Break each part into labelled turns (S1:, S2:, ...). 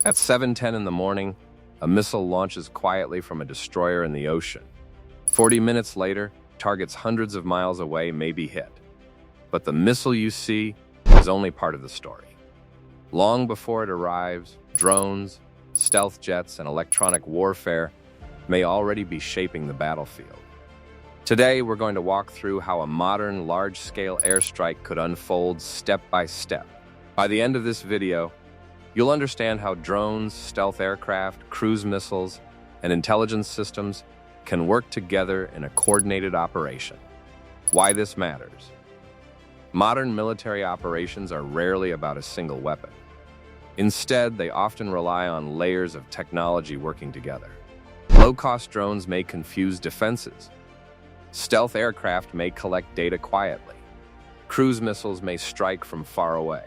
S1: At 7:10 in the morning, a missile launches quietly from a destroyer in the ocean. 40 minutes later, targets hundreds of miles away may be hit. But the missile you see is only part of the story. Long before it arrives, drones, stealth jets, and electronic warfare may already be shaping the battlefield. Today, we're going to walk through how a modern, large-scale airstrike could unfold step by step. By the end of this video, you'll understand how drones, stealth aircraft, cruise missiles, and intelligence systems can work together in a coordinated operation. Why this matters. Modern military operations are rarely about a single weapon. Instead, they often rely on layers of technology working together. Low-cost drones may confuse defenses. Stealth aircraft may collect data quietly. Cruise missiles may strike from far away.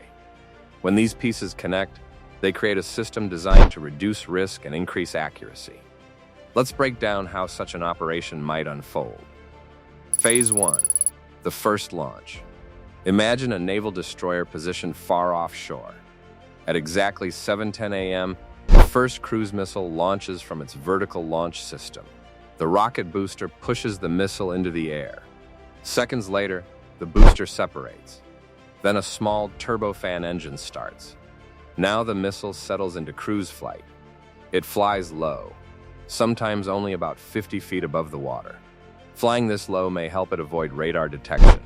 S1: When these pieces connect, they create a system designed to reduce risk and increase accuracy. Let's break down how such an operation might unfold. Phase 1. The first launch. Imagine a naval destroyer positioned far offshore. At exactly 7:10 a.m., the first cruise missile launches from its vertical launch system. The rocket booster pushes the missile into the air. Seconds later, the booster separates. Then a small turbofan engine starts. Now the missile settles into cruise flight. It flies low, sometimes only about 50 feet above the water. Flying this low may help it avoid radar detection.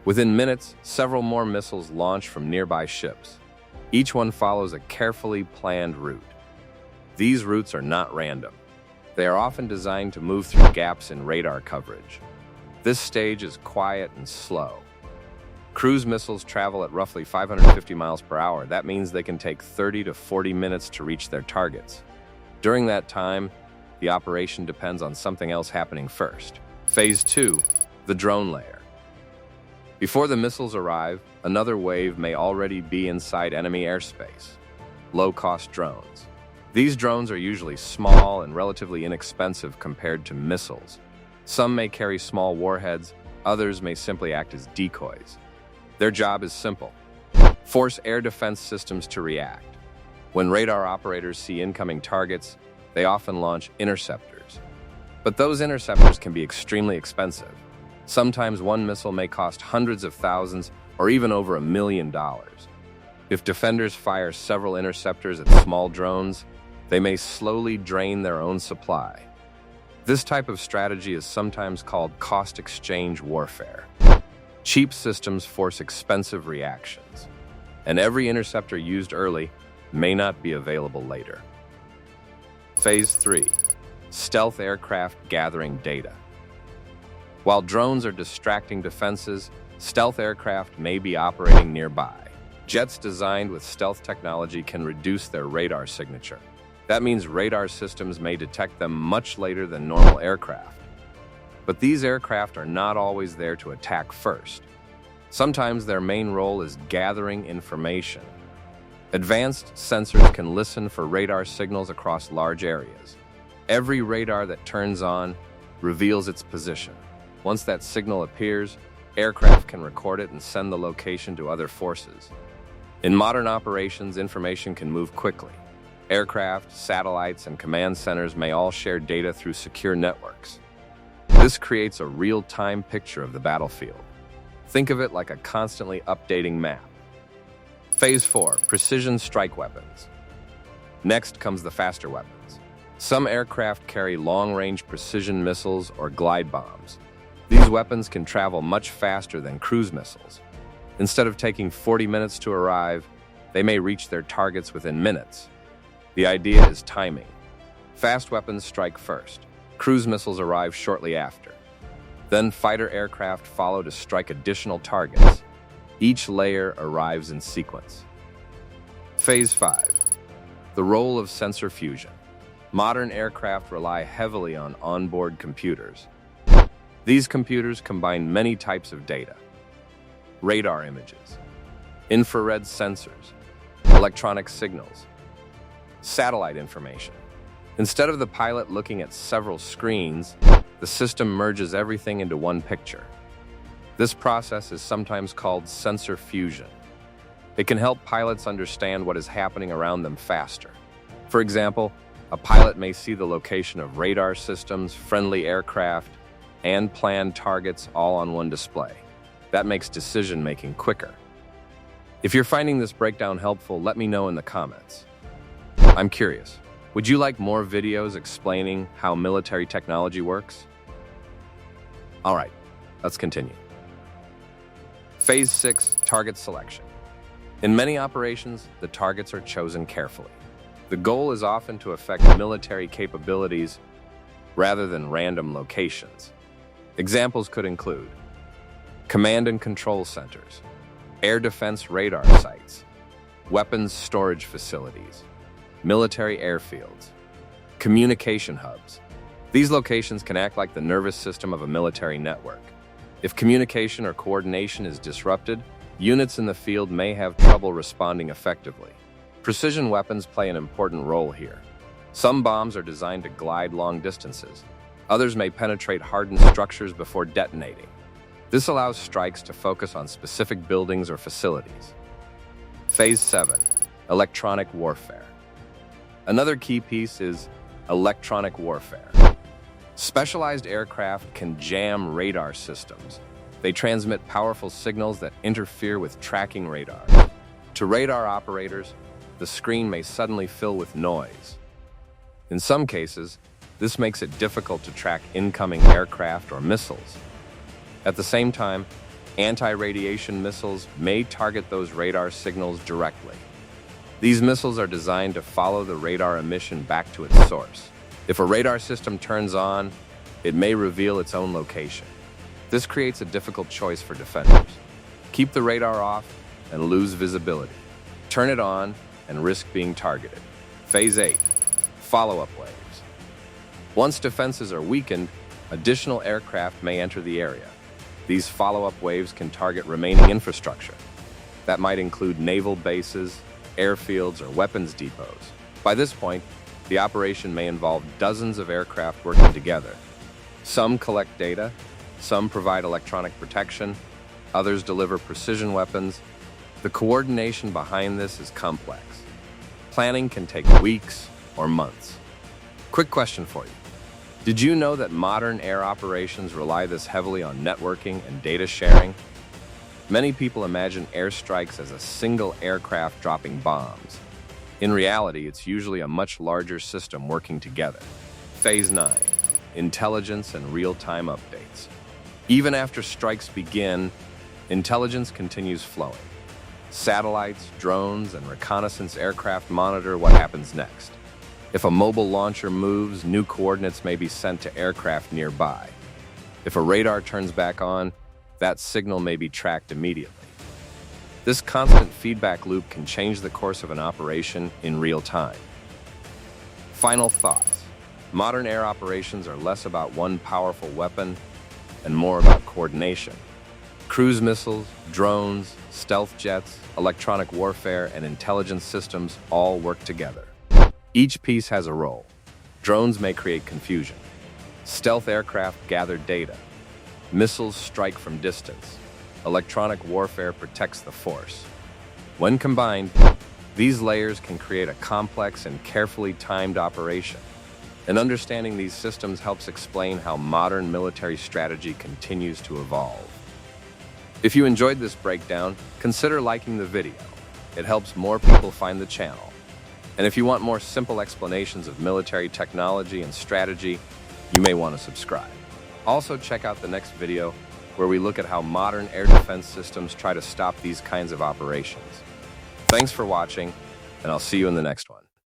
S1: Within minutes, several more missiles launch from nearby ships. Each one follows a carefully planned route. These routes are not random. They are often designed to move through gaps in radar coverage. This stage is quiet and slow. Cruise missiles travel at roughly 550 miles per hour. That means they can take 30 to 40 minutes to reach their targets. During that time, the operation depends on something else happening first. Phase 2, the drone layer. Before the missiles arrive, another wave may already be inside enemy airspace. Low-cost drones. These drones are usually small and relatively inexpensive compared to missiles. Some may carry small warheads, others may simply act as decoys. Their job is simple: force air defense systems to react. When radar operators see incoming targets, they often launch interceptors. But those interceptors can be extremely expensive. Sometimes one missile may cost hundreds of thousands or even over $1 million. If defenders fire several interceptors at small drones, they may slowly drain their own supply. This type of strategy is sometimes called cost exchange warfare. Cheap systems force expensive reactions, and every interceptor used early may not be available later. Phase 3. Stealth aircraft gathering data. While drones are distracting defenses, stealth aircraft may be operating nearby. Jets designed with stealth technology can reduce their radar signature. That means radar systems may detect them much later than normal aircraft. But these aircraft are not always there to attack first. Sometimes their main role is gathering information. Advanced sensors can listen for radar signals across large areas. Every radar that turns on reveals its position. Once that signal appears, aircraft can record it and send the location to other forces. In modern operations, information can move quickly. Aircraft, satellites, and command centers may all share data through secure networks. This creates a real-time picture of the battlefield. Think of it like a constantly updating map. Phase 4, precision strike weapons. Next comes the faster weapons. Some aircraft carry long-range precision missiles or glide bombs. These weapons can travel much faster than cruise missiles. Instead of taking 40 minutes to arrive, they may reach their targets within minutes. The idea is timing. Fast weapons strike first. Cruise missiles arrive shortly after. Then fighter aircraft follow to strike additional targets. Each layer arrives in sequence. Phase 5. The role of sensor fusion. Modern aircraft rely heavily on onboard computers. These computers combine many types of data: radar images, infrared sensors, electronic signals, satellite information. Instead of the pilot looking at several screens, the system merges everything into one picture. This process is sometimes called sensor fusion. It can help pilots understand what is happening around them faster. For example, a pilot may see the location of radar systems, friendly aircraft, and planned targets all on one display. That makes decision-making quicker. If you're finding this breakdown helpful, let me know in the comments. I'm curious, would you like more videos explaining how military technology works? All right, let's continue. Phase 6, target selection. In many operations, the targets are chosen carefully. The goal is often to affect military capabilities rather than random locations. Examples could include command and control centers, air defense radar sites, weapons storage facilities, military airfields, communication hubs. These locations can act like the nervous system of a military network. If communication or coordination is disrupted, units in the field may have trouble responding effectively. Precision weapons play an important role here. Some bombs are designed to glide long distances. Others may penetrate hardened structures before detonating. This allows strikes to focus on specific buildings or facilities. Phase 7, electronic warfare. Another key piece is electronic warfare. Specialized aircraft can jam radar systems. They transmit powerful signals that interfere with tracking radar. To radar operators, the screen may suddenly fill with noise. In some cases, this makes it difficult to track incoming aircraft or missiles. At the same time, anti-radiation missiles may target those radar signals directly. These missiles are designed to follow the radar emission back to its source. If a radar system turns on, it may reveal its own location. This creates a difficult choice for defenders. Keep the radar off and lose visibility. Turn it on and risk being targeted. Phase 8, follow-up waves. Once defenses are weakened, additional aircraft may enter the area. These follow-up waves can target remaining infrastructure. That might include naval bases, airfields, or weapons depots. By this point, the operation may involve dozens of aircraft working together. Some collect data, some provide electronic protection, others deliver precision weapons. The coordination behind this is complex. Planning can take weeks or months. Quick question for you. Did you know that modern air operations rely this heavily on networking and data sharing? Many people imagine airstrikes as a single aircraft dropping bombs. In reality, it's usually a much larger system working together. Phase 9, intelligence and real-time updates. Even after strikes begin, intelligence continues flowing. Satellites, drones, and reconnaissance aircraft monitor what happens next. If a mobile launcher moves, new coordinates may be sent to aircraft nearby. If a radar turns back on, that signal may be tracked immediately. This constant feedback loop can change the course of an operation in real time. Final thoughts. Modern air operations are less about one powerful weapon and more about coordination. Cruise missiles, drones, stealth jets, electronic warfare, and intelligence systems all work together. Each piece has a role. Drones may create confusion. Stealth aircraft gather data. Missiles strike from distance. Electronic warfare protects the force. When combined, these layers can create a complex and carefully timed operation. And understanding these systems helps explain how modern military strategy continues to evolve. If you enjoyed this breakdown, consider liking the video. It helps more people find the channel. And if you want more simple explanations of military technology and strategy, you may want to subscribe. Also, check out the next video where we look at how modern air defense systems try to stop these kinds of operations. Thanks for watching, and I'll see you in the next one.